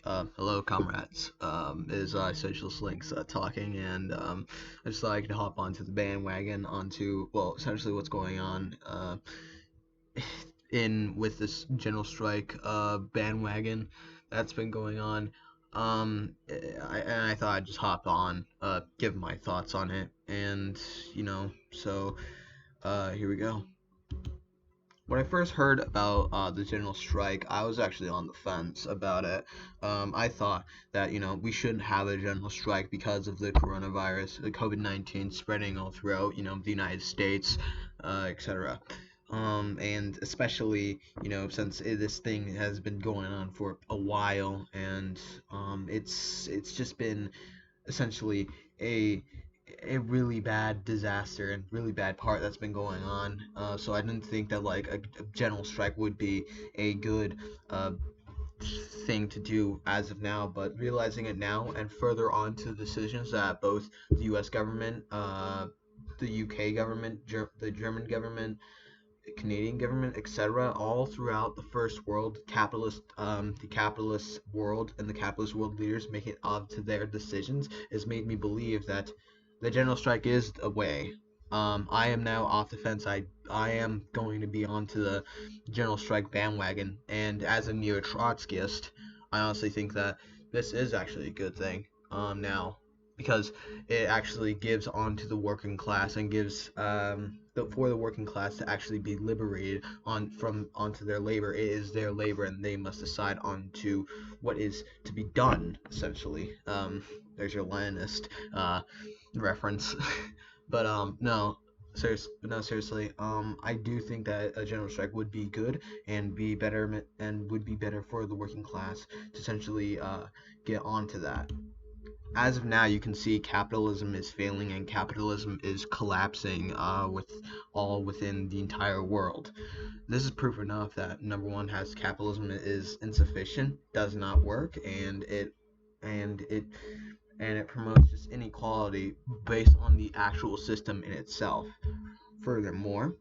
Hello, comrades. Is Socialist Links talking, and I just thought I could hop onto the bandwagon onto, well, essentially what's going on in with this general strike bandwagon that's been going on. I thought I'd just hop on, give my thoughts on it, and here we go. When I first heard about the general strike, I was actually on the fence about it. I thought that we shouldn't have a general strike because of the coronavirus, the COVID-19 spreading all throughout the United States, etc. And especially since this thing has been going on for a while, and it's just been essentially a a really bad disaster and really bad part that's been going on. So I didn't think that like a general strike would be a good uh, thing to do as of now. But realizing it now and further on to the decisions that both the U.S. government, the UK government, the German government, Canadian government, etc., all throughout the first world, the capitalist world, and the capitalist world leaders making up to their decisions, has made me believe that the general strike is a way. I am now off the fence. I am going to be onto the general strike bandwagon, and as a neo-Trotskyist, I honestly think that this is actually a good thing. Now, because it actually gives onto the working class and gives for the working class to actually be liberated onto their labor. It is their labor, and they must decide onto what is to be done. Essentially, there's your Leninist reference, but seriously, I do think that a general strike would be good and be better and would be better for the working class to essentially get onto that. As of now, you can see capitalism is failing and capitalism is collapsing with all within the entire world. This is proof enough that number one has capitalism is insufficient, does not work, and it and it promotes just inequality based on the actual system in itself. Furthermore,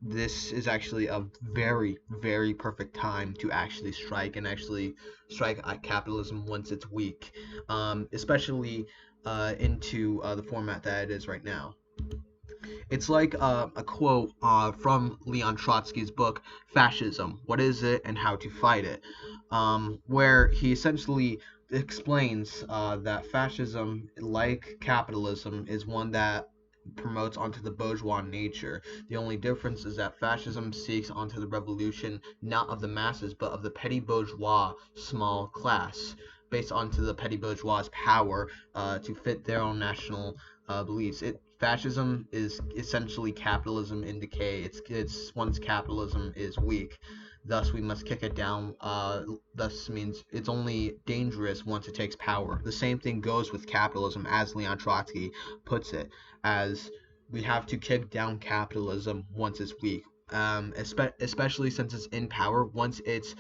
this is actually a very, very perfect time to actually strike and actually strike at capitalism once it's weak, especially into the format that it is right now. It's like a quote from Leon Trotsky's book, Fascism, What Is It and How to Fight It, where he essentially explains that fascism, like capitalism, is one that promotes onto the bourgeois nature. The only difference is that fascism seeks onto the revolution not of the masses but of the petty bourgeois small class, based onto the petty bourgeois' power to fit their own national beliefs. Fascism is essentially capitalism in decay. It's once capitalism is weak. Thus, we must kick it down. Thus means it's only dangerous once it takes power. The same thing goes with capitalism, as Leon Trotsky puts it, as we have to kick down capitalism once it's weak. Especially since it's in power. Once it's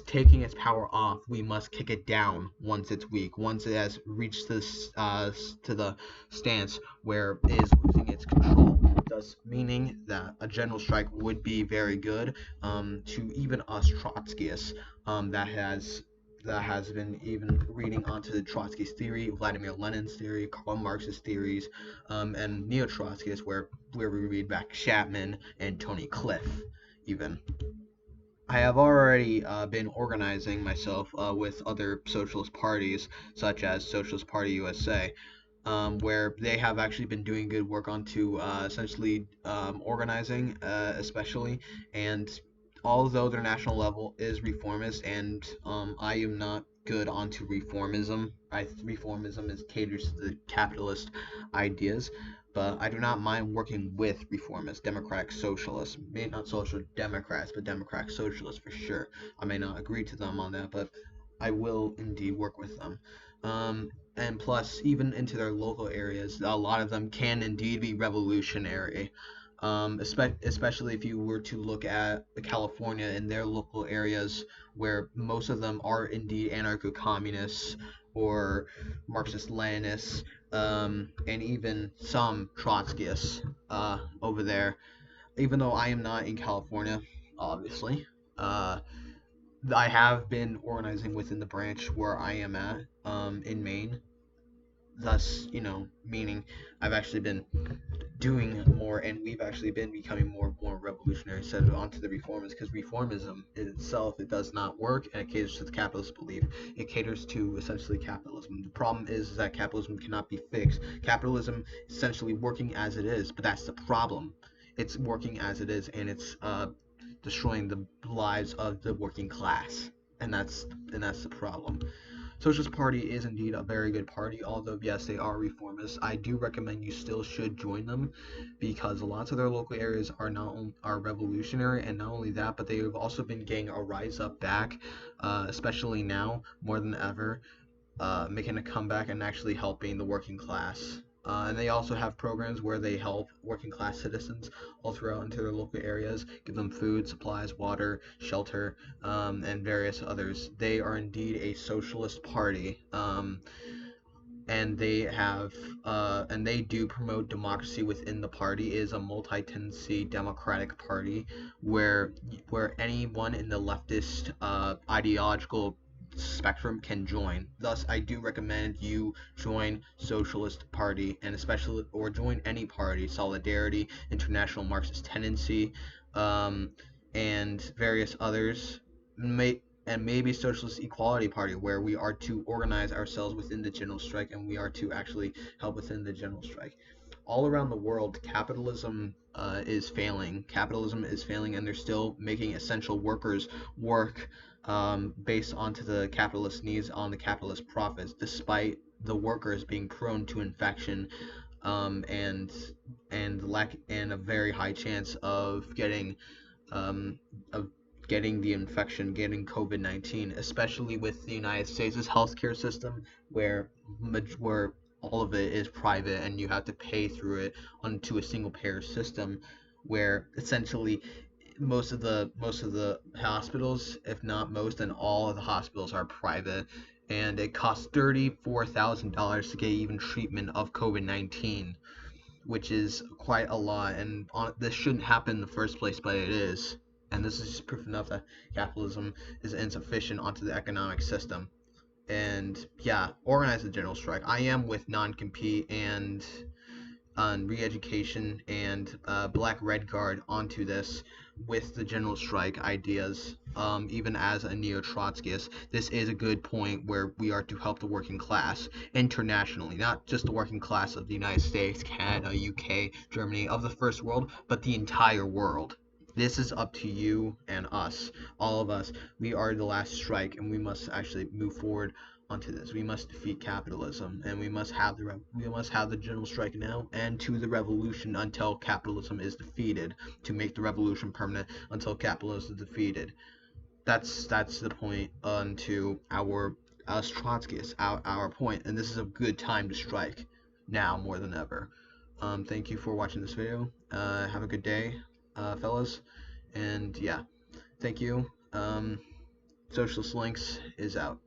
taking its power off, we must kick it down once it's weak. Once it has reached this to the stance where it is losing its control. Thus, meaning that a general strike would be very good to even us Trotskyists that has been even reading onto the Trotsky's theory, Vladimir Lenin's theory, Karl Marx's theories, and neo-Trotskyists where we read back Chapman and Tony Cliff even. I have already been organizing myself with other socialist parties, such as Socialist Party USA, where they have actually been doing good work onto essentially organizing, especially, and although their national level is reformist, and I am not good onto reformism. Reformism is caters to the capitalist ideas, but I do not mind working with reformists, democratic socialists, maybe not social democrats, but democratic socialists for sure. I may not agree to them on that, but I will indeed work with them. And plus, even into their local areas, a lot of them can indeed be revolutionary. Especially if you were to look at California and their local areas, where most of them are indeed anarcho-communists or Marxist-Leninists, and even some Trotskyists over there. Even though I am not in California, obviously, uh, I have been organizing within the branch where I am at, in Maine. Thus, meaning I've actually been doing more, and we've actually been becoming more revolutionary, set onto the reformers, because reformism in itself, it does not work, and it caters to the capitalist belief. It caters to essentially capitalism. The problem is that capitalism cannot be fixed. Capitalism is essentially working as it is, but that's the problem. It's working as it is, and it's destroying the lives of the working class, and that's the problem. Socialist Party is indeed a very good party, although yes, they are reformist. I do recommend you still should join them, because lots of their local areas are not only are revolutionary, and not only that, but they have also been getting a rise up back, especially now more than ever, making a comeback and actually helping the working class. And they also have programs where they help working class citizens all throughout into their local areas, give them food, supplies, water, shelter, and various others. They are indeed a socialist party, and they do promote democracy within the party. It is a multi-tendency democratic party where anyone in the leftist ideological spectrum can join. Thus, I do recommend you join Socialist Party, and especially, or join any party, Solidarity, International Marxist Tendency, um, and various others. And maybe Socialist Equality Party, where we are to organize ourselves within the general strike, and we are to actually help within the general strike. All around the world, capitalism is failing. Capitalism is failing, and they're still making essential workers work, based onto the capitalist needs, on the capitalist profits, despite the workers being prone to infection, and a very high chance um, of getting the infection, getting COVID-19, especially with the United States' healthcare system, where all of it is private and you have to pay through it onto a single payer system, where essentially most of the hospitals, if not most and all of the hospitals, are private, and it costs $34,000 to get even treatment of COVID-19, which is quite a lot. And this shouldn't happen in the first place, but it is. And this is just proof enough that capitalism is insufficient onto the economic system. And yeah, organize a general strike. I am with non-compete and on re-education and Black Red Guard onto this with the general strike ideas. Even as a neo-Trotskyist, this is a good point where we are to help the working class internationally, not just the working class of the United States, Canada, UK, Germany, of the first world, but the entire world. This is up to you and us, all of us. We are the last strike, and we must actually move forward onto this. We must defeat capitalism, and we must have the general strike now, and to the revolution until capitalism is defeated. To make the revolution permanent until capitalism is defeated. That's the point onto our us Trotskyists, our point, and this is a good time to strike now more than ever. Thank you for watching this video. Have a good day, fellas, and yeah, thank you. Socialist Links is out.